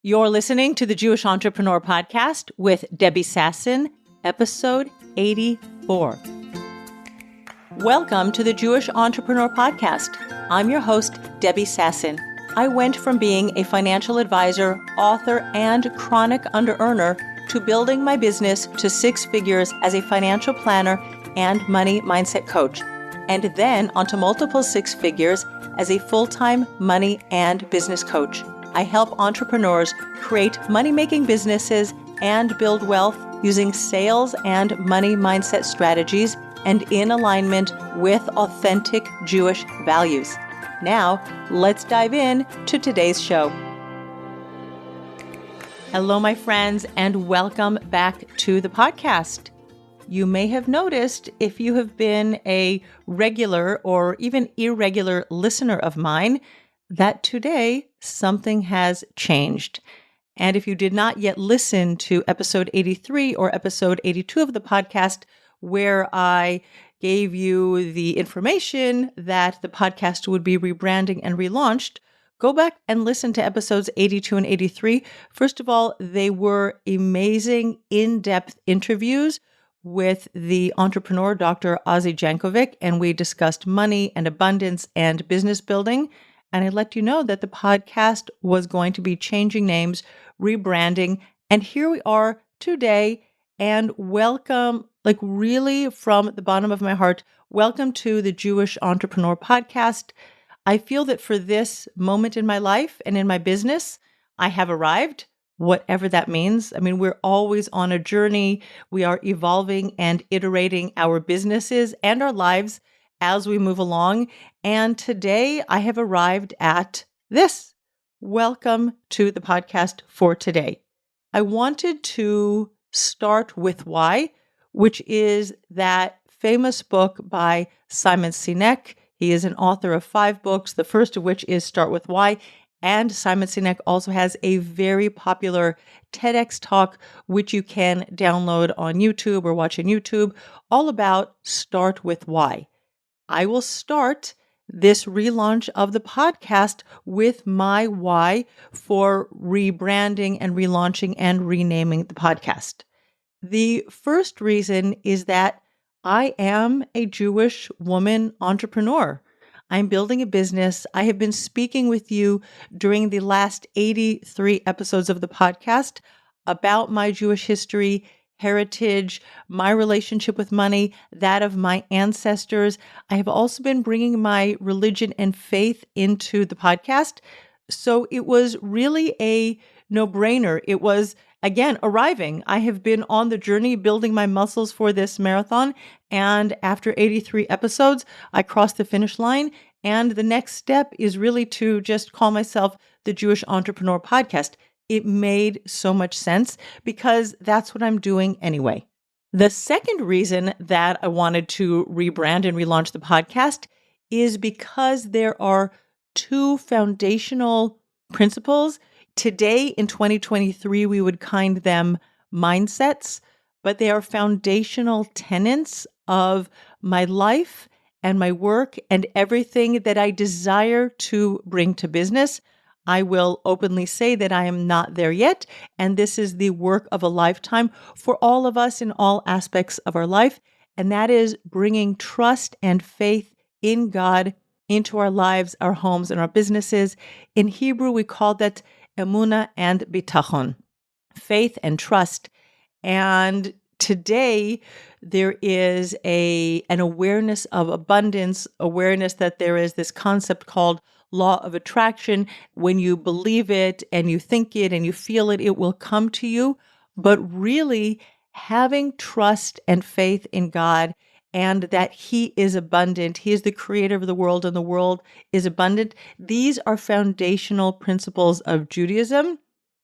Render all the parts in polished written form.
You're listening to the Jewish Entrepreneur Podcast with Debbie Sasson, episode 84. Welcome to the Jewish Entrepreneur Podcast. I'm your host, Debbie Sasson. I went from being a financial advisor, author, and chronic under-earner to building my business to six figures as a financial planner and money mindset coach, and then onto multiple six figures as a full-time money and business coach. I help entrepreneurs create money-making businesses and build wealth using sales and money mindset strategies and in alignment with authentic Jewish values. Now, let's dive in to today's show. Hello, my friends, and welcome back to the podcast. You may have noticed, if you have been a regular or even irregular listener of mine, that today something has changed. And if you did not yet listen to episode 83 or episode 82 of the podcast, where I gave you the information that the podcast would be rebranding and relaunched, go back and listen to episodes 82 and 83. First of all, they were amazing, in-depth interviews with the entrepreneur, Dr. Ozzy Jankovic, and we discussed money and abundance and business building. And I let you know that the podcast was going to be changing names, rebranding, and here we are today. And welcome, really from the bottom of my heart, welcome to the Jewish Entrepreneur Podcast. I feel that for this moment in my life and in my business, I have arrived, whatever that means. I mean, we're always on a journey. We are evolving and iterating our businesses and our lives as we move along. And today I have arrived at this. Welcome to the podcast for today. I wanted to start with why, which is that famous book by Simon Sinek. He is an author of 5 books, the first of which is Start With Why. And Simon Sinek also has a very popular TEDx talk, which you can download on YouTube or watch on YouTube, all about Start With Why. I will start this relaunch of the podcast with my why for rebranding and relaunching and renaming the podcast. The first reason is that I am a Jewish woman entrepreneur. I'm building a business. I have been speaking with you during the last 83 episodes of the podcast about my Jewish history, heritage, my relationship with money, that of my ancestors. I have also been bringing my religion and faith into the podcast. So it was really a no-brainer. It was, again, arriving. I have been on the journey building my muscles for this marathon. And after 83 episodes, I crossed the finish line. And the next step is really to just call myself the Jewish Entrepreneur Podcast. It made so much sense because that's what I'm doing anyway. The second reason that I wanted to rebrand and relaunch the podcast is because there are 2 foundational principles. Today in 2023, we would kind them mindsets, but they are foundational tenets of my life and my work and everything that I desire to bring to business. I will openly say that I am not there yet, and this is the work of a lifetime for all of us in all aspects of our life, and that is bringing trust and faith in God into our lives, our homes, and our businesses. In Hebrew, we call that emunah and bitachon, faith and trust. And today, there is an awareness of abundance, awareness that there is this concept called law of attraction. When you believe it and you think it and you feel it, it will come to you. But really having trust and faith in God and that He is abundant, He is the creator of the world and the world is abundant. These are foundational principles of Judaism.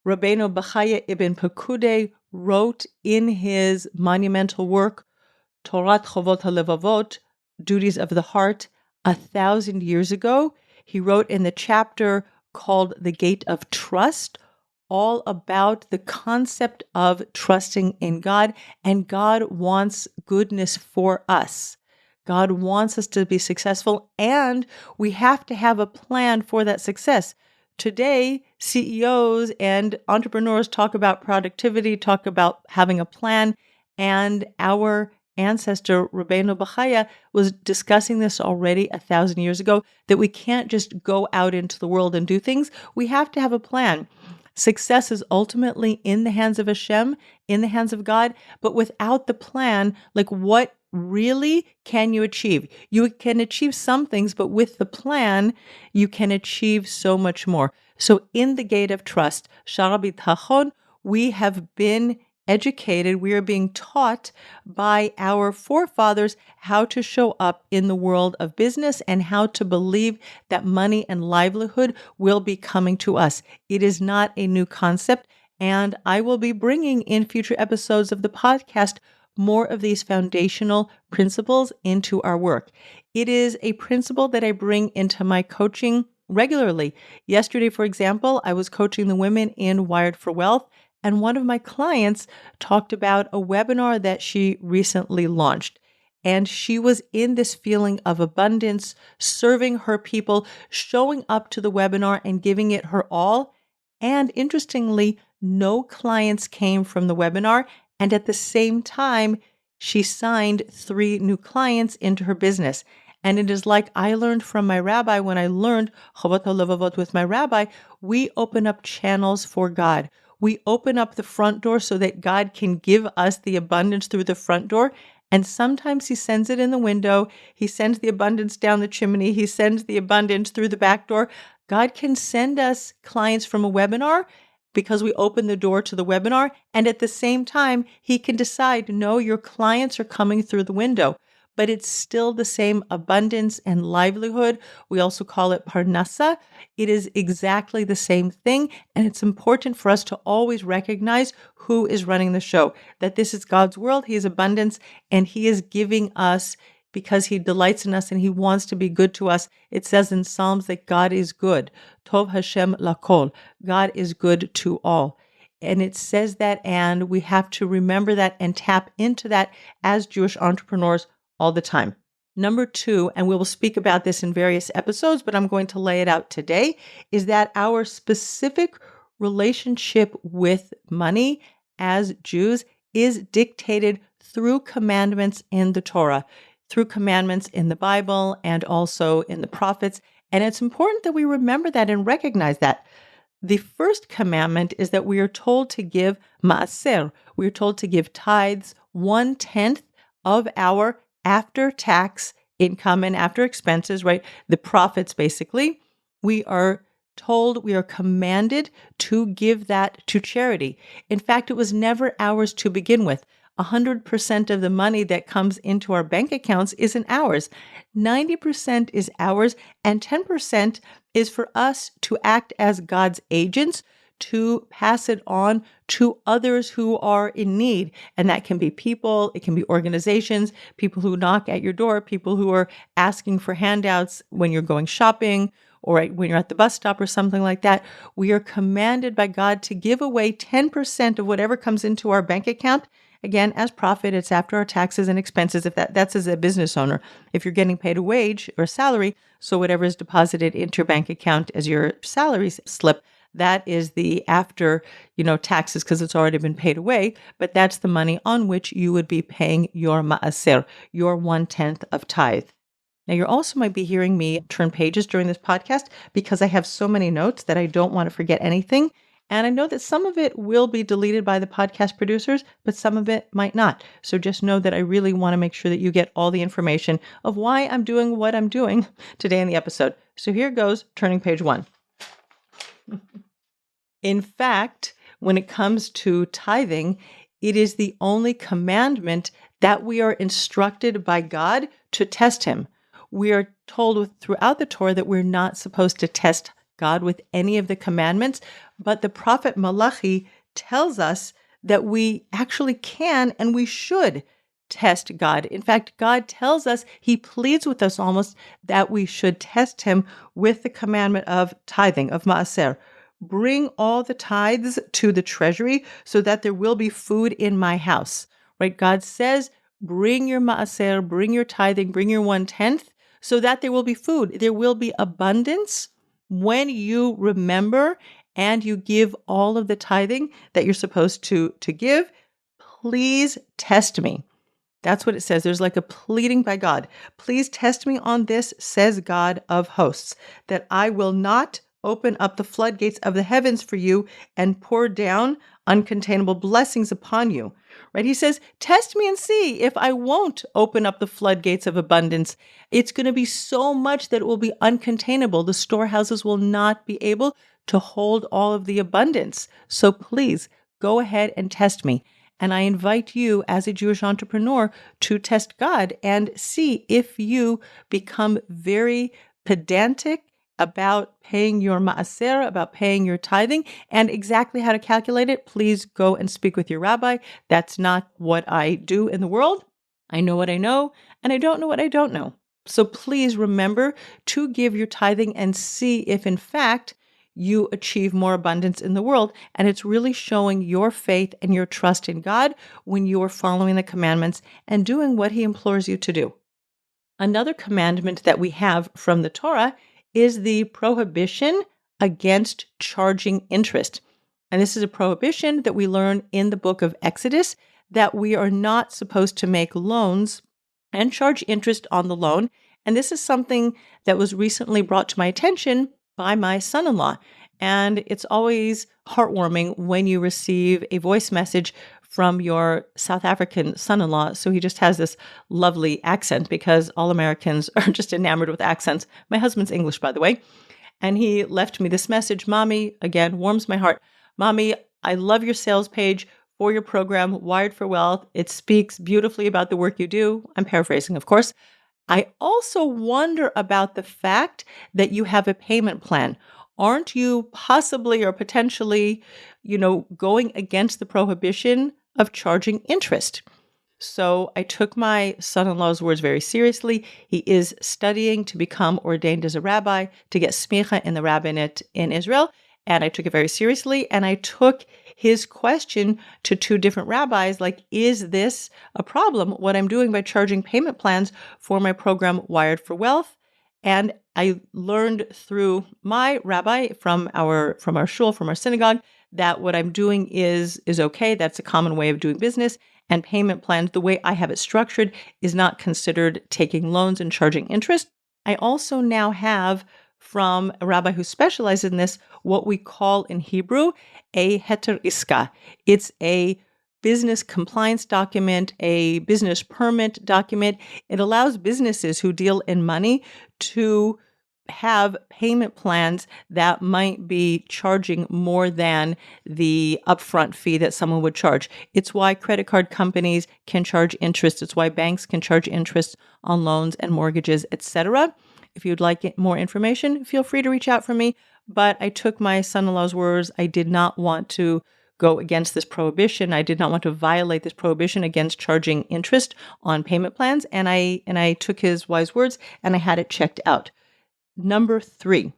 Rabbeinu Bechaya ibn Pekudei wrote in his monumental work, Torat Chovot HaLevavot, Duties of the Heart, 1,000 years ago. He wrote in the chapter called The Gate of Trust, all about the concept of trusting in God, and God wants goodness for us. God wants us to be successful, and we have to have a plan for that success. Today, CEOs and entrepreneurs talk about productivity, talk about having a plan, and our ancestor, Rabbeinu Bachaya, was discussing this already 1,000 years ago, that we can't just go out into the world and do things. We have to have a plan. Success is ultimately in the hands of Hashem, in the hands of God, but without the plan, like what really can you achieve? You can achieve some things, but with the plan, you can achieve so much more. So in the gate of trust, Shara B'Tachon, we have been educated, we are being taught by our forefathers how to show up in the world of business and how to believe that money and livelihood will be coming to us. It is not a new concept, and I will be bringing in future episodes of the podcast more of these foundational principles into our work. It is a principle that I bring into my coaching regularly. Yesterday, for example, I was coaching the women in Wired for Wealth, and one of my clients talked about a webinar that she recently launched. And she was in this feeling of abundance, serving her people, showing up to the webinar and giving it her all. And interestingly, no clients came from the webinar. And at the same time, she signed 3 new clients into her business. And it is like I learned from my rabbi when I learned Chovot HaLevavot with my rabbi, we open up channels for God. We open up the front door so that God can give us the abundance through the front door. And sometimes he sends it in the window. He sends the abundance down the chimney. He sends the abundance through the back door. God can send us clients from a webinar because we open the door to the webinar. And at the same time, he can decide, no, your clients are coming through the window. But it's still the same abundance and livelihood. We also call it parnasa. It is exactly the same thing. And it's important for us to always recognize who is running the show, that this is God's world. He is abundance, and he is giving us because he delights in us and he wants to be good to us. It says in Psalms that God is good. Tov Hashem lakol. God is good to all. And it says that, and we have to remember that and tap into that as Jewish entrepreneurs all the time. Number 2, and we will speak about this in various episodes, but I'm going to lay it out today, is that our specific relationship with money as Jews is dictated through commandments in the Torah, through commandments in the Bible and also in the prophets. And it's important that we remember that and recognize that. The first commandment is that we are told to give maaser. We are told to give tithes, 1/10 of our after-tax income and after expenses, right? The profits, basically. We are told, we are commanded to give that to charity. In fact, it was never ours to begin with. 100% of the money that comes into our bank accounts isn't ours. 90% is ours, and 10% is for us to act as God's agents to pass it on to others who are in need. And that can be people, it can be organizations, people who knock at your door, people who are asking for handouts when you're going shopping or when you're at the bus stop or something like that. We are commanded by God to give away 10% of whatever comes into our bank account. Again, as profit, it's after our taxes and expenses. If that's as a business owner, if you're getting paid a wage or a salary, so whatever is deposited into your bank account as your salary slip, that is the after, taxes because it's already been paid away, but that's the money on which you would be paying your maaser, your 1/10 of tithe. Now, you also might be hearing me turn pages during this podcast because I have so many notes that I don't want to forget anything. And I know that some of it will be deleted by the podcast producers, but some of it might not. So just know that I really want to make sure that you get all the information of why I'm doing what I'm doing today in the episode. So here goes, turning page 1. In fact, when it comes to tithing, it is the only commandment that we are instructed by God to test him. We are told throughout the Torah that we're not supposed to test God with any of the commandments, but the prophet Malachi tells us that we actually can and we should test God. In fact, God tells us, he pleads with us almost that we should test him with the commandment of tithing, of maaser. Bring all the tithes to the treasury so that there will be food in my house, right? God says, bring your maaser, bring your tithing, bring your 1/10 so that there will be food. There will be abundance when you remember and you give all of the tithing that you're supposed to give, please test me. That's what it says. There's like a pleading by God. Please test me on this, says God of hosts, that I will not open up the floodgates of the heavens for you and pour down uncontainable blessings upon you. Right? He says, test me and see if I won't open up the floodgates of abundance. It's going to be so much that it will be uncontainable. The storehouses will not be able to hold all of the abundance. So please go ahead and test me. And I invite you as a Jewish entrepreneur to test God and see if you become very pedantic about paying your maaser, about paying your tithing, and exactly how to calculate it. Please go and speak with your rabbi. That's not what I do in the world. I know what I know, and I don't know what I don't know. So please remember to give your tithing and see if, in fact, you achieve more abundance in the world. And it's really showing your faith and your trust in God when you are following the commandments and doing what He implores you to do. Another commandment that we have from the Torah is the prohibition against charging interest. And this is a prohibition that we learn in the book of Exodus, that we are not supposed to make loans and charge interest on the loan. And this is something that was recently brought to my attention by my son-in-law. And it's always heartwarming when you receive a voice message from your South African son-in-law. So he just has this lovely accent, because all Americans are just enamored with accents. My husband's English, by the way. And he left me this message. Mommy, again, warms my heart. Mommy, I love your sales page for your program, Wired for Wealth. It speaks beautifully about the work you do. I'm paraphrasing, of course. I also wonder about the fact that you have a payment plan. Aren't you possibly or potentially, going against the prohibition of charging interest? So I took my son-in-law's words very seriously. He is studying to become ordained as a rabbi, to get smicha in the rabbinate in Israel. And I took it very seriously. And I took his question to two different rabbis, like, is this a problem, what I'm doing by charging payment plans for my program, Wired for Wealth? And I learned through my rabbi from our shul, from our synagogue, that what I'm doing is okay. That's a common way of doing business. And payment plans, the way I have it structured, is not considered taking loans and charging interest. I also now have, from a rabbi who specializes in this, what we call in Hebrew a heter iska. It's a business compliance document, a business permit document. It allows businesses who deal in money to have payment plans that might be charging more than the upfront fee that someone would charge. It's why credit card companies can charge interest. It's why banks can charge interest on loans and mortgages, etc. If you'd like more information, feel free to reach out for me. But I took my son-in-law's words. I did not want to go against this prohibition. I did not want to violate this prohibition against charging interest on payment plans. And I took his wise words and I had it checked out. Number 3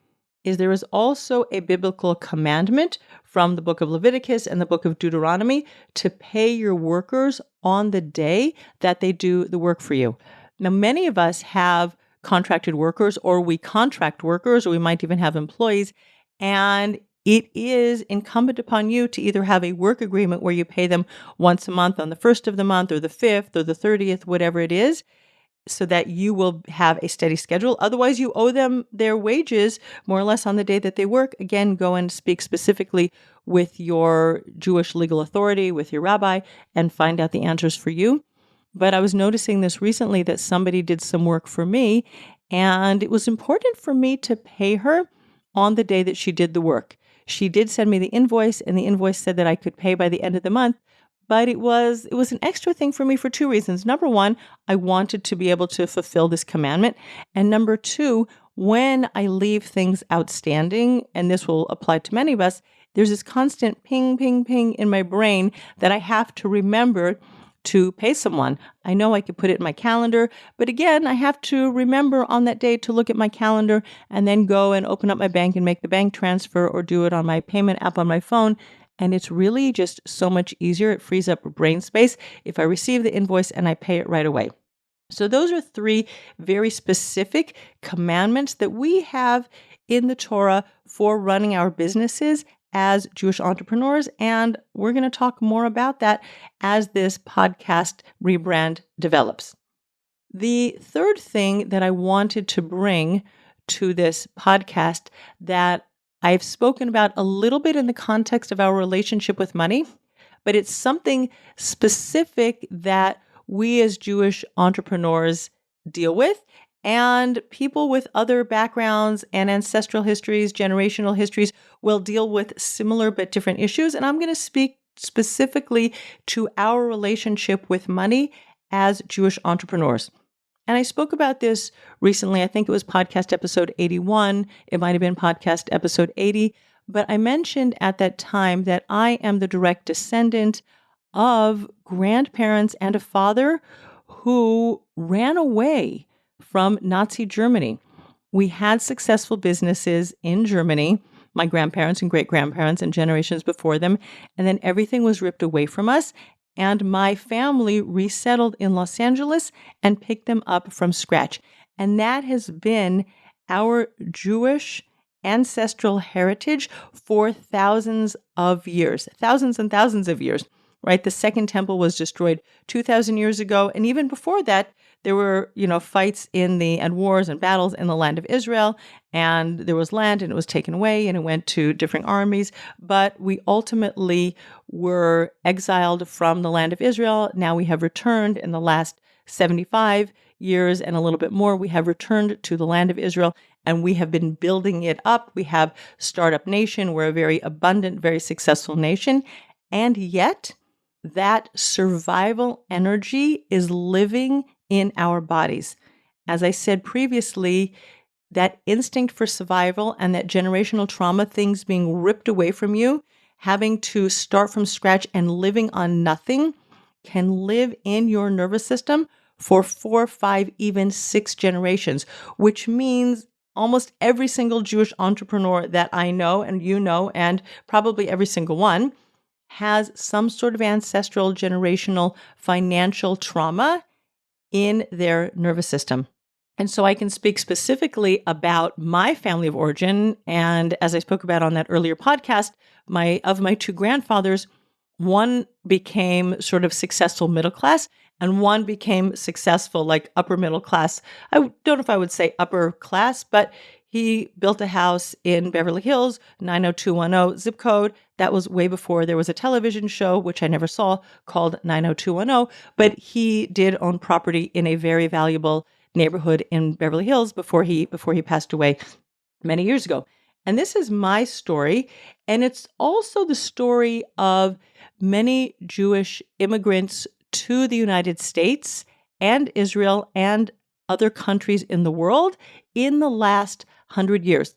is there is also a biblical commandment from the book of Leviticus and the book of Deuteronomy to pay your workers on the day that they do the work for you. Now, many of us have contracted workers, or we contract workers, or we might even have employees, and it is incumbent upon you to either have a work agreement where you pay them once a month on the 1st of the month or the 5th or the 30th, whatever it is, so that you will have a steady schedule. Otherwise, you owe them their wages more or less on the day that they work. Again, go and speak specifically with your Jewish legal authority, with your rabbi, and find out the answers for you. But I was noticing this recently, that somebody did some work for me, and it was important for me to pay her on the day that she did the work. She did send me the invoice, and the invoice said that I could pay by the end of the month. But it was an extra thing for me for 2 reasons. Number 1, I wanted to be able to fulfill this commandment. And number 2, when I leave things outstanding, and this will apply to many of us, there's this constant ping, ping, ping in my brain that I have to remember to pay someone. I know I could put it in my calendar, but again, I have to remember on that day to look at my calendar and then go and open up my bank and make the bank transfer, or do it on my payment app on my phone. And it's really just so much easier. It frees up brain space if I receive the invoice and I pay it right away. So those are three very specific commandments that we have in the Torah for running our businesses as Jewish entrepreneurs. And we're going to talk more about that as this podcast rebrand develops. The third thing that I wanted to bring to this podcast that I've spoken about a little bit in the context of our relationship with money, but it's something specific that we as Jewish entrepreneurs deal with, and people with other backgrounds and ancestral histories, generational histories will deal with similar but different issues. And I'm going to speak specifically to our relationship with money as Jewish entrepreneurs. And I spoke about this recently. I think it was podcast episode 81. It might have been podcast episode 80. But I mentioned at that time that I am the direct descendant of grandparents and a father who ran away from Nazi Germany. We had successful businesses in Germany, my grandparents and great-grandparents and generations before them, and then everything was ripped away from us. And my family resettled in Los Angeles and picked them up from scratch. And that has been our Jewish ancestral heritage for thousands of years, thousands and thousands of years, right? The Second Temple was destroyed 2,000 years ago. And even before that, there were, fights and wars and battles in the land of Israel, and there was land and it was taken away and it went to different armies. But we ultimately were exiled from the land of Israel. Now we have returned in the last 75 years and a little bit more. We have returned to the land of Israel and we have been building it up. We have Startup Nation. We're a very abundant, very successful nation. And yet that survival energy is living in our bodies. As I said previously, that instinct for survival and that generational trauma, things being ripped away from you, having to start from scratch and living on nothing, can live in your nervous system for 4, 5, even 6 generations, which means almost every single Jewish entrepreneur that I know and and probably every single one has some sort of ancestral, generational, financial trauma in their nervous system. And so I can speak specifically about my family of origin. And as I spoke about on that earlier podcast, my 2 grandfathers, one became sort of successful middle class and one became successful, like upper middle class. I don't know if I would say upper class, but he built a house in Beverly Hills, 90210 zip code. That was way before there was a television show, which I never saw, called 90210. But he did own property in a very valuable neighborhood in Beverly Hills before he passed away many years ago. And this is my story. And it's also the story of many Jewish immigrants to the United States and Israel and other countries in the world in the last 100 years.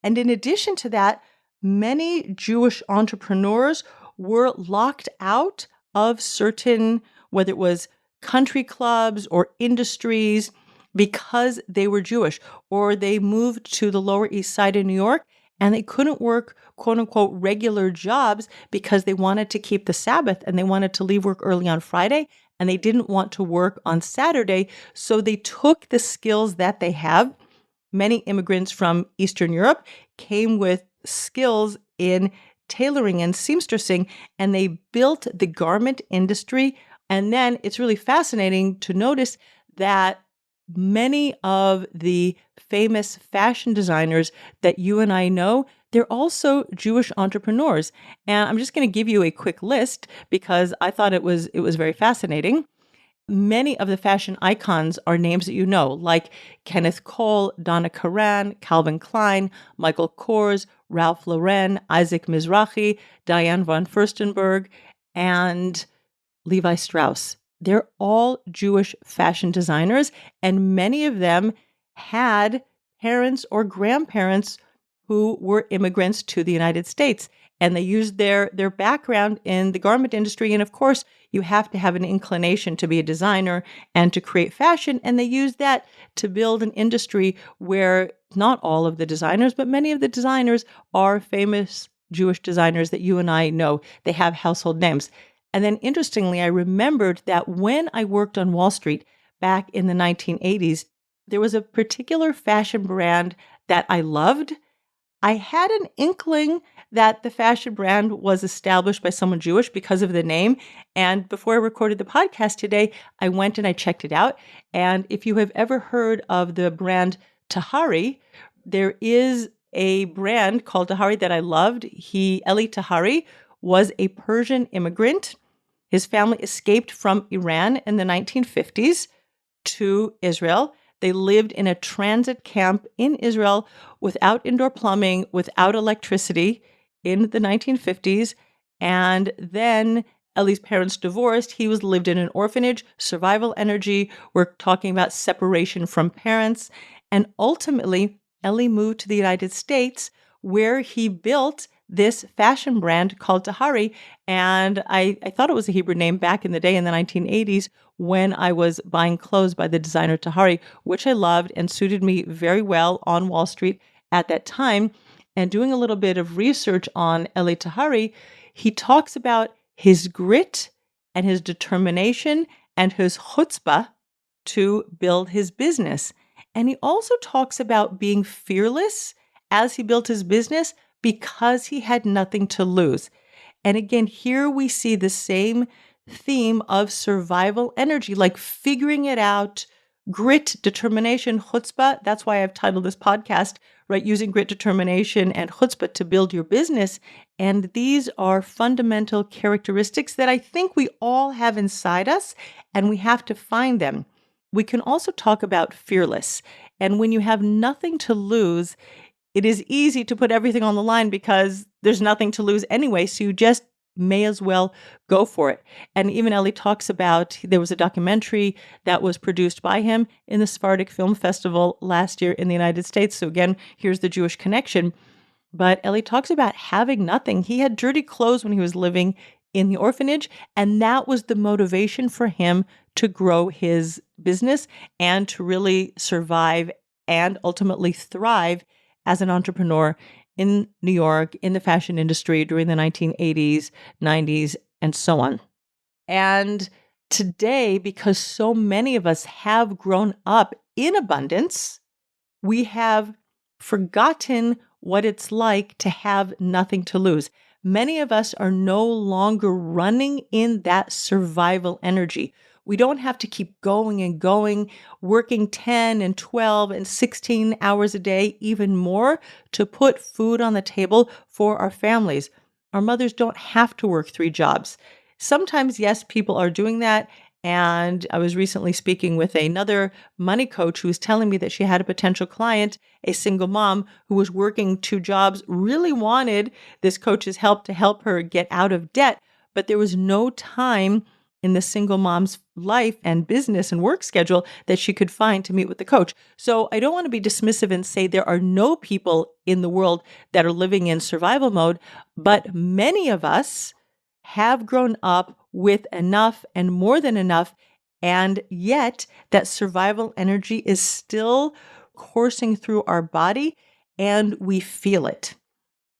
And in addition to that, many Jewish entrepreneurs were locked out of certain, whether it was country clubs or industries, because they were Jewish, or they moved to the Lower East Side of New York and they couldn't work, quote unquote, regular jobs because they wanted to keep the Sabbath and they wanted to leave work early on Friday and they didn't want to work on Saturday. So they took the skills that they have. Many immigrants from Eastern Europe came with skills in tailoring and seamstressing, and they built the garment industry. And then it's really fascinating to notice that many of the famous fashion designers that you and I know, they're also Jewish entrepreneurs. And I'm just going to give you a quick list because I thought it was very fascinating. Many of the fashion icons are names that you know, like Kenneth Cole, Donna Karan, Calvin Klein, Michael Kors, Ralph Lauren, Isaac Mizrahi, Diane von Furstenberg, and Levi Strauss. They're all Jewish fashion designers, and many of them had parents or grandparents who were immigrants to the United States. And they used their background in the garment industry. And of course, you have to have an inclination to be a designer and to create fashion. And they used that to build an industry where not all of the designers, but many of the designers are famous Jewish designers that you and I know. They have household names. And then interestingly, I remembered that when I worked on Wall Street back in the 1980s, there was a particular fashion brand that I loved. I had an inkling that the fashion brand was established by someone Jewish because of the name. And before I recorded the podcast today, I went and I checked it out. And if you have ever heard of the brand Tahari, there is a brand called Tahari that I loved. Eli Tahari was a Persian immigrant. His family escaped from Iran in the 1950s to Israel. They lived in a transit camp in Israel without indoor plumbing, without electricity in the 1950s. And then Eli's parents divorced. He lived in an orphanage, survival energy. We're talking about separation from parents. And ultimately, Eli moved to the United States, where he built this fashion brand called Tahari. And I thought it was a Hebrew name back in the day in the 1980s when I was buying clothes by the designer Tahari, which I loved and suited me very well on Wall Street at that time. And doing a little bit of research on Eli Tahari, he talks about his grit and his determination and his chutzpah to build his business. And he also talks about being fearless as he built his business because he had nothing to lose. And again, here we see the same theme of survival energy, like figuring it out, grit, determination, chutzpah. That's why I've titled this podcast, right? Using grit, determination, and chutzpah to build your business. And these are fundamental characteristics that I think we all have inside us, and we have to find them. We can also talk about fearless. And when you have nothing to lose, it is easy to put everything on the line because there's nothing to lose anyway. So you just may as well go for it. And even Eli talks about, there was a documentary that was produced by him in the Sephardic Film Festival last year in the United States. So again, here's the Jewish connection. But Eli talks about having nothing. He had dirty clothes when he was living in the orphanage, and that was the motivation for him to grow his business and to really survive and ultimately thrive as an entrepreneur in New York, in the fashion industry during the 1980s, 90s, and so on. And today, because so many of us have grown up in abundance, we have forgotten what it's like to have nothing to lose. Many of us are no longer running in that survival energy. We don't have to keep going and going, working 10 and 12 and 16 hours a day, even more, to put food on the table for our families. Our mothers don't have to work 3 jobs. Sometimes, yes, people are doing that. And I was recently speaking with another money coach who was telling me that she had a potential client, a single mom who was working 2 jobs, really wanted this coach's help to help her get out of debt, but there was no time in the single mom's life and business and work schedule that she could find to meet with the coach. So I don't want to be dismissive and say there are no people in the world that are living in survival mode, but many of us have grown up with enough and more than enough, and yet that survival energy is still coursing through our body and we feel it.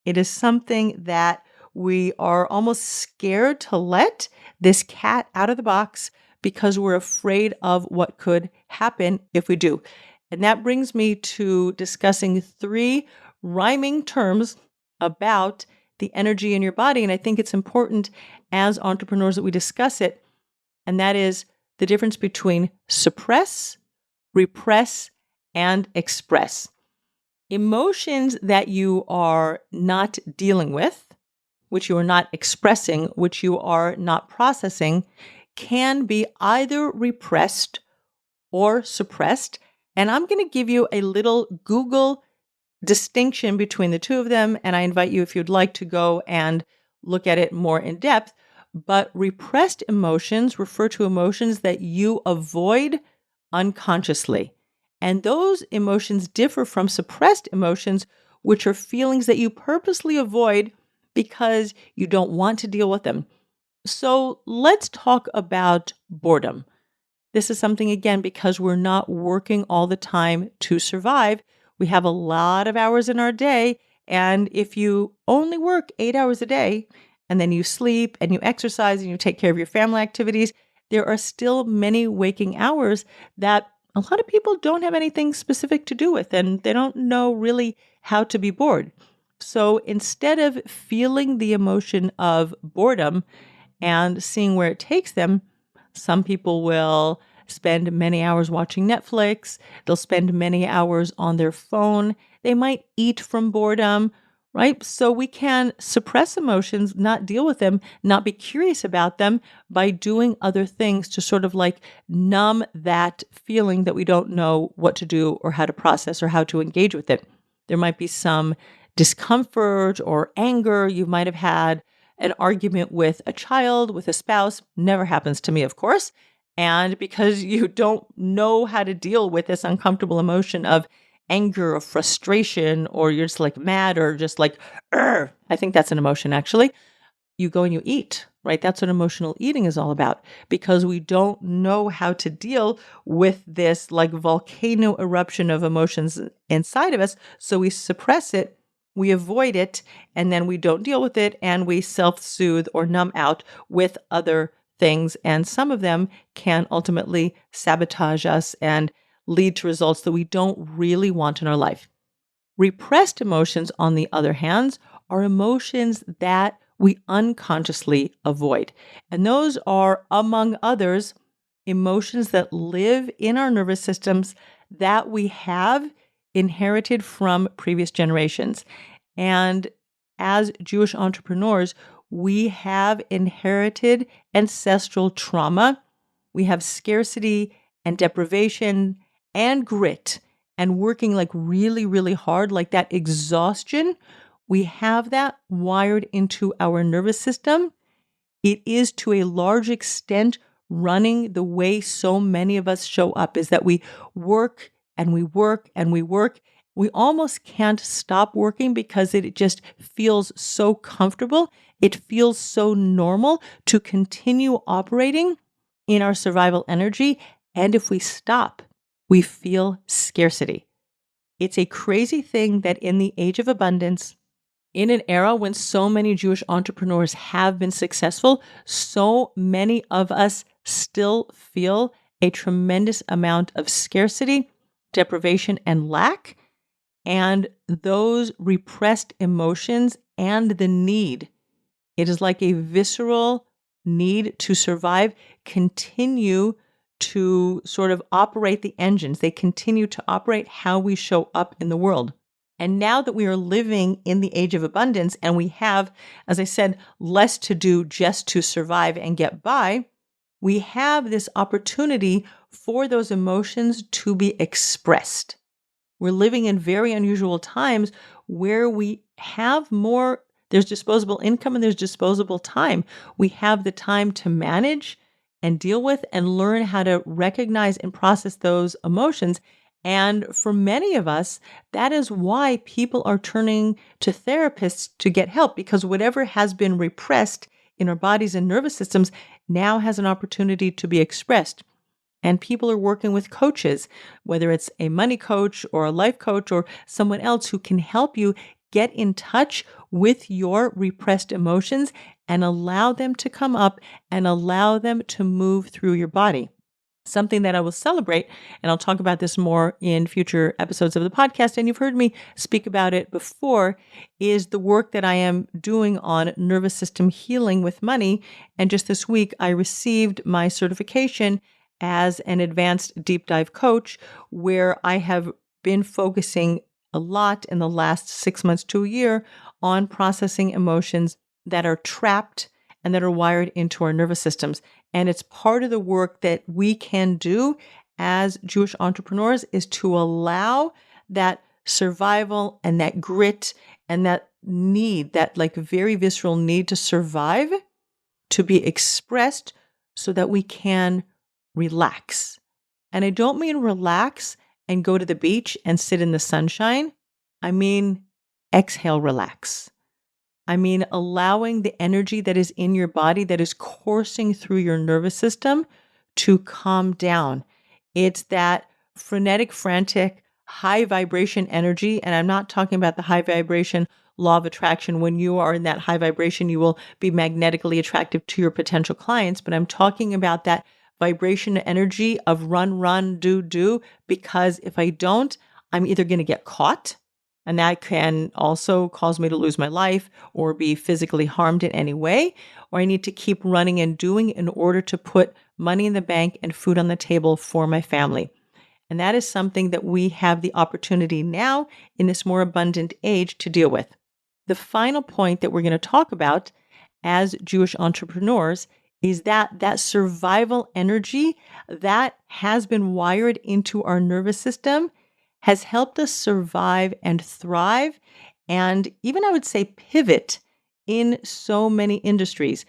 It is something that we are almost scared to let this cat out of the box because we're afraid of what could happen if we do. And that brings me to discussing 3 rhyming terms about the energy in your body. And I think it's important as entrepreneurs that we discuss it. And that is the difference between suppress, repress, and express. Emotions that you are not dealing with, which you are not expressing, which you are not processing, can be either repressed or suppressed. And I'm going to give you a little Google distinction between the 2 of them. And I invite you, if you'd like, to go and look at it more in depth. But repressed emotions refer to emotions that you avoid unconsciously. And those emotions differ from suppressed emotions, which are feelings that you purposely avoid because you don't want to deal with them. So let's talk about boredom. This is something, again, because we're not working all the time to survive. We have a lot of hours in our day. And if you only work 8 hours a day, and then you sleep and you exercise and you take care of your family activities, there are still many waking hours that a lot of people don't have anything specific to do with, and they don't know really how to be bored. So instead of feeling the emotion of boredom and seeing where it takes them, some people will spend many hours watching Netflix. They'll spend many hours on their phone. They might eat from boredom, right? So we can suppress emotions, not deal with them, not be curious about them by doing other things to sort of like numb that feeling that we don't know what to do or how to process or how to engage with it. There might be some discomfort or anger. You might have had an argument with a child, with a spouse. Never happens to me, of course. And because you don't know how to deal with this uncomfortable emotion of anger or frustration, or you're just like mad or just like, I think that's an emotion actually. You go and you eat, right? That's what emotional eating is all about, because we don't know how to deal with this like volcano eruption of emotions inside of us. So we suppress it, we avoid it, and then we don't deal with it, and we self-soothe or numb out with other things. And some of them can ultimately sabotage us and lead to results that we don't really want in our life. Repressed emotions, on the other hand, are emotions that we unconsciously avoid. And those are, among others, emotions that live in our nervous systems that we have inherited from previous generations. And as Jewish entrepreneurs, we have inherited ancestral trauma. We have scarcity and deprivation and grit and working like really, really hard, like that exhaustion. We have that wired into our nervous system. It is to a large extent running the way so many of us show up, is that we work and we work and we work. We almost can't stop working because it just feels so comfortable. It feels so normal to continue operating in our survival energy. And if we stop, we feel scarcity. It's a crazy thing that in the age of abundance, in an era when so many Jewish entrepreneurs have been successful, so many of us still feel a tremendous amount of scarcity, deprivation, and lack. And those repressed emotions and the need, it is like a visceral need to survive, continue to sort of operate the engines. They continue to operate how we show up in the world. And now that we are living in the age of abundance and we have, as I said, less to do just to survive and get by, we have this opportunity for those emotions to be expressed. We're living in very unusual times where we have more, there's disposable income and there's disposable time. We have the time to manage and deal with and learn how to recognize and process those emotions. And for many of us, that is why people are turning to therapists to get help, because whatever has been repressed in our bodies and nervous systems now has an opportunity to be expressed. And people are working with coaches, whether it's a money coach or a life coach or someone else who can help you get in touch with your repressed emotions and allow them to come up and allow them to move through your body. Something that I will celebrate, and I'll talk about this more in future episodes of the podcast, and you've heard me speak about it before, is the work that I am doing on nervous system healing with money. And just this week, I received my certification as an advanced deep dive coach, where I have been focusing a lot in the last 6 months to a year on processing emotions that are trapped and that are wired into our nervous systems. And it's part of the work that we can do as Jewish entrepreneurs, is to allow that survival and that grit and that need, that like very visceral need to survive, to be expressed so that we can relax. And I don't mean relax and go to the beach and sit in the sunshine. I mean, exhale, relax. I mean, allowing the energy that is in your body, that is coursing through your nervous system, to calm down. It's that frenetic, frantic, high vibration energy. And I'm not talking about the high vibration law of attraction. When you are in that high vibration, you will be magnetically attractive to your potential clients. But I'm talking about that vibration energy of run, do, because if I don't, I'm either going to get caught, and that can also cause me to lose my life or be physically harmed in any way, or I need to keep running and doing in order to put money in the bank and food on the table for my family. And that is something that we have the opportunity now in this more abundant age to deal with. The final point that we're going to talk about as Jewish entrepreneurs is that survival energy that has been wired into our nervous system has helped us survive and thrive, and even I would say pivot in so many industries.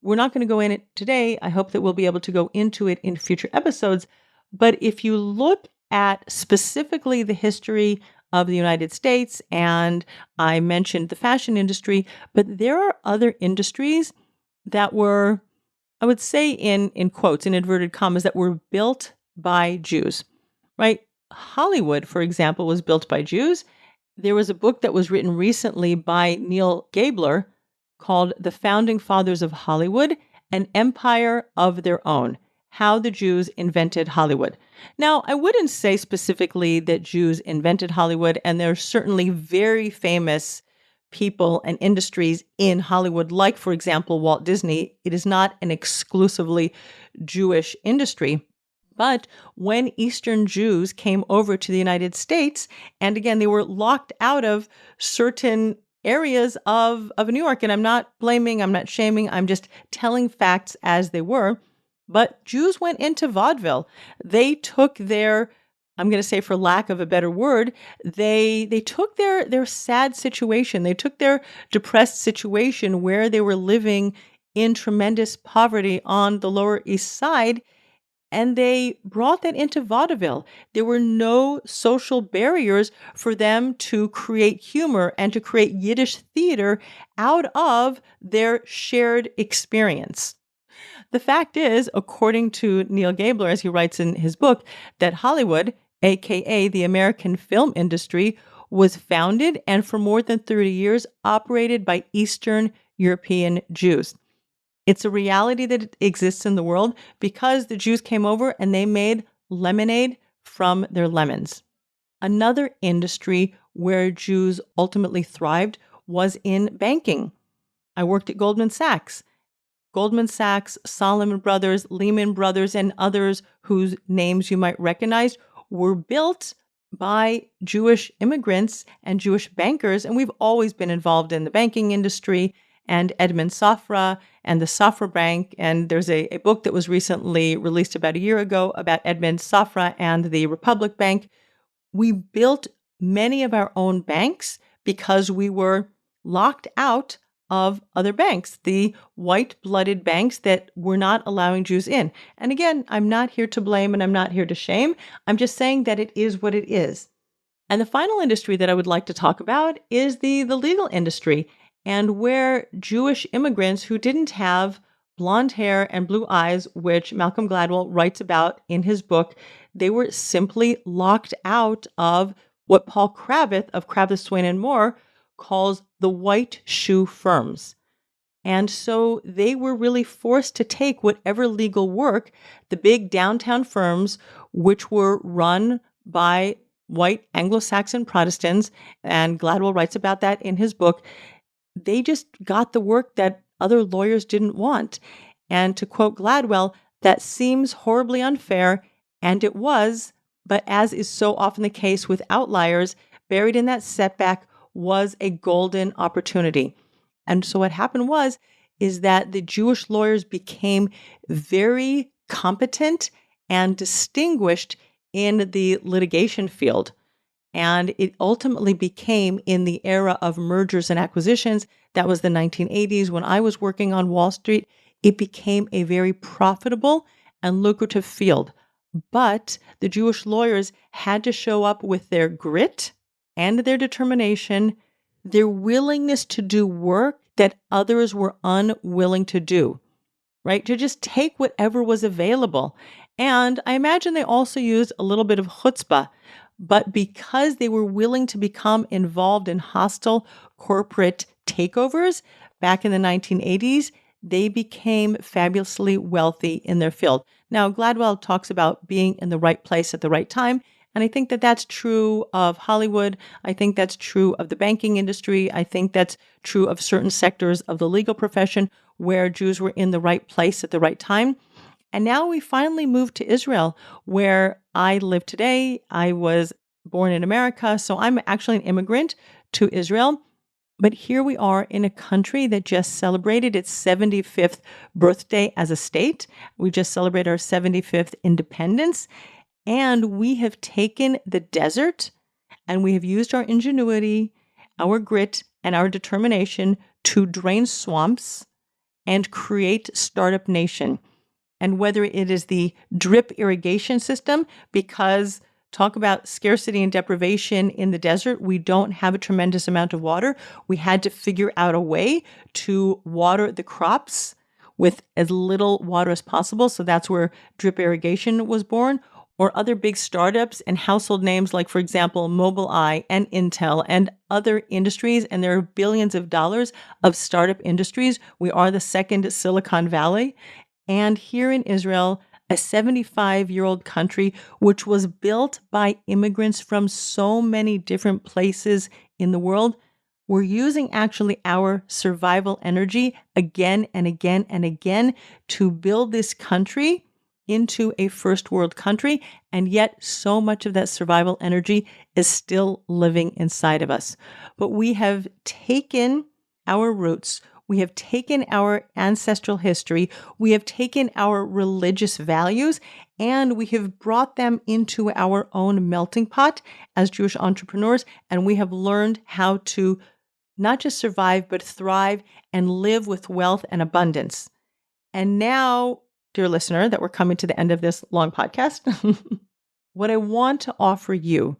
We're not going to go in it today. I hope that we'll be able to go into it in future episodes. But if you look at specifically the history of the United States, and I mentioned the fashion industry, but there are other industries that were, I would say in quotes, in inverted commas, that were built by Jews, right? Hollywood, for example, was built by Jews. There was a book that was written recently by Neil Gabler called The Founding Fathers of Hollywood, An Empire of Their Own: How the Jews Invented Hollywood. Now, I wouldn't say specifically that Jews invented Hollywood, and there's certainly very famous people and industries in Hollywood, like, for example, Walt Disney. It is not an exclusively Jewish industry. But when Eastern Jews came over to the United States, and again, they were locked out of certain areas of New York, and I'm not blaming, I'm not shaming, I'm just telling facts as they were. But Jews went into vaudeville. They took their, I'm going to say for lack of a better word, they took their sad situation, they took their depressed situation where they were living in tremendous poverty on the Lower East Side, and they brought that into vaudeville. There were no social barriers for them to create humor and to create Yiddish theater out of their shared experience. The fact is, according to Neil Gabler, as he writes in his book, that Hollywood, aka the American film industry, was founded and for more than 30 years operated by Eastern European Jews. It's a reality that exists in the world because the Jews came over and they made lemonade from their lemons. Another industry where Jews ultimately thrived was in banking. I worked at Goldman Sachs. Goldman Sachs, Salomon Brothers, Lehman Brothers, and others whose names you might recognize were built by Jewish immigrants and Jewish bankers, and we've always been involved in the banking industry, and Edmund Safra and the Safra Bank. And there's a book that was recently released about a year ago about Edmund Safra and the Republic Bank. We built many of our own banks because we were locked out of other banks, the white-blooded banks that were not allowing Jews in. And again, I'm not here to blame and I'm not here to shame. I'm just saying that it is what it is. And the final industry that I would like to talk about is the legal industry, and where Jewish immigrants who didn't have blonde hair and blue eyes, which Malcolm Gladwell writes about in his book, they were simply locked out of what Paul Kravitz of Kravitz, Swain and Moore calls the white shoe firms. And so they were really forced to take whatever legal work the big downtown firms, which were run by white Anglo-Saxon Protestants, and Gladwell writes about that in his book, they just got the work that other lawyers didn't want. And to quote Gladwell, that seems horribly unfair, and it was, but as is so often the case with outliers, buried in that setback was a golden opportunity. And so what happened is that the Jewish lawyers became very competent and distinguished in the litigation field. And it ultimately became, in the era of mergers and acquisitions, that was the 1980s when I was working on Wall Street, it became a very profitable and lucrative field. But the Jewish lawyers had to show up with their grit and their determination, their willingness to do work that others were unwilling to do, right? To just take whatever was available. And I imagine they also used a little bit of chutzpah. but because they were willing to become involved in hostile corporate takeovers back in the 1980s, they became fabulously wealthy in their field. Now, Gladwell talks about being in the right place at the right time. And I think that that's true of Hollywood. I think that's true of the banking industry. I think that's true of certain sectors of the legal profession where Jews were in the right place at the right time. And now we finally moved to Israel, where I live today. I was born in America, so I'm actually an immigrant to Israel. But here we are in a country that just celebrated its 75th birthday as a state. We just celebrated our 75th independence. And we have taken the desert and we have used our ingenuity, our grit, and our determination to drain swamps and create Startup Nation. And whether it is the drip irrigation system, because talk about scarcity and deprivation in the desert, we don't have a tremendous amount of water. We had to figure out a way to water the crops with as little water as possible. So that's where drip irrigation was born. Or other big startups and household names like, for example, Mobileye and Intel and other industries. And there are billions of dollars of startup industries. We are the second Silicon Valley. And here in Israel, a 75-year-old country, which was built by immigrants from so many different places in the world, we're using actually our survival energy again and again and again to build this country into a first world country. And yet so much of that survival energy is still living inside of us. But we have taken our roots. We have taken our ancestral history, we have taken our religious values, and we have brought them into our own melting pot as Jewish entrepreneurs, and we have learned how to not just survive, but thrive and live with wealth and abundance. And now, dear listener, that we're coming to the end of this long podcast, what I want to offer you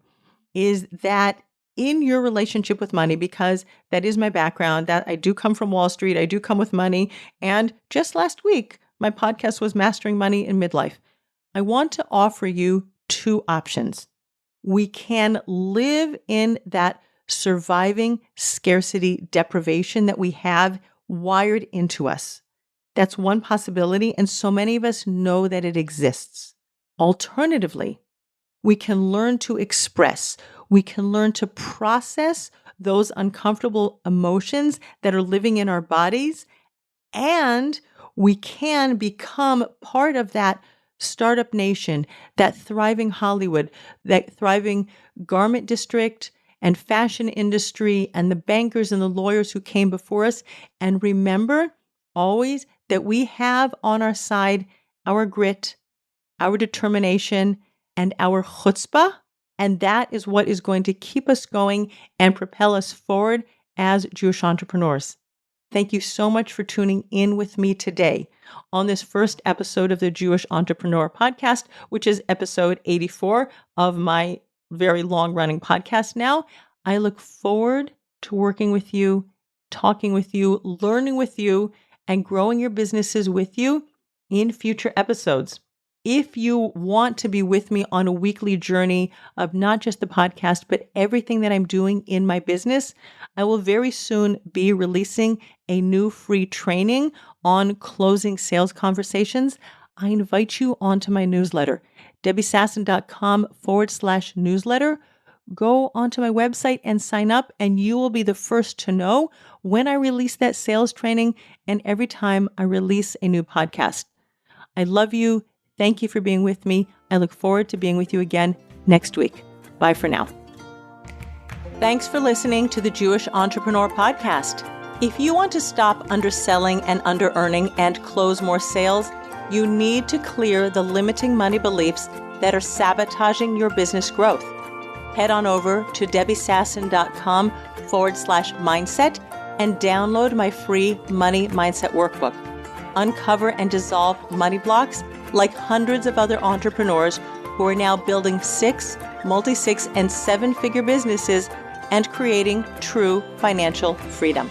is that in your relationship with money, because that is my background, that I do come from Wall Street, I do come with money. And just last week, my podcast was Mastering Money in Midlife. I want to offer you two options. We can live in that surviving scarcity deprivation that we have wired into us. That's one possibility, and so many of us know that it exists. Alternatively, we can learn to express, we can learn to process those uncomfortable emotions that are living in our bodies, and we can become part of that startup nation, that thriving Hollywood, that thriving garment district and fashion industry, and the bankers and the lawyers who came before us. And remember always that we have on our side our grit, our determination, and our chutzpah. And that is what is going to keep us going and propel us forward as Jewish entrepreneurs. Thank you so much for tuning in with me today on this first episode of the Jewish Entrepreneur Podcast, which is episode 84 of my very long-running podcast now. I look forward to working with you, talking with you, learning with you, and growing your businesses with you in future episodes. If you want to be with me on a weekly journey of not just the podcast, but everything that I'm doing in my business, I will very soon be releasing a new free training on closing sales conversations. I invite you onto my newsletter, debbiesasson.com/newsletter. Go onto my website and sign up, and you will be the first to know when I release that sales training and every time I release a new podcast. I love you. Thank you for being with me. I look forward to being with you again next week. Bye for now. Thanks for listening to the Jewish Entrepreneur Podcast. If you want to stop underselling and under-earning and close more sales, you need to clear the limiting money beliefs that are sabotaging your business growth. Head on over to debbiesasson.com/mindset and download my free Money Mindset Workbook. Uncover and dissolve money blocks like hundreds of other entrepreneurs who are now building 6, multi-6, and 7-figure businesses and creating true financial freedom.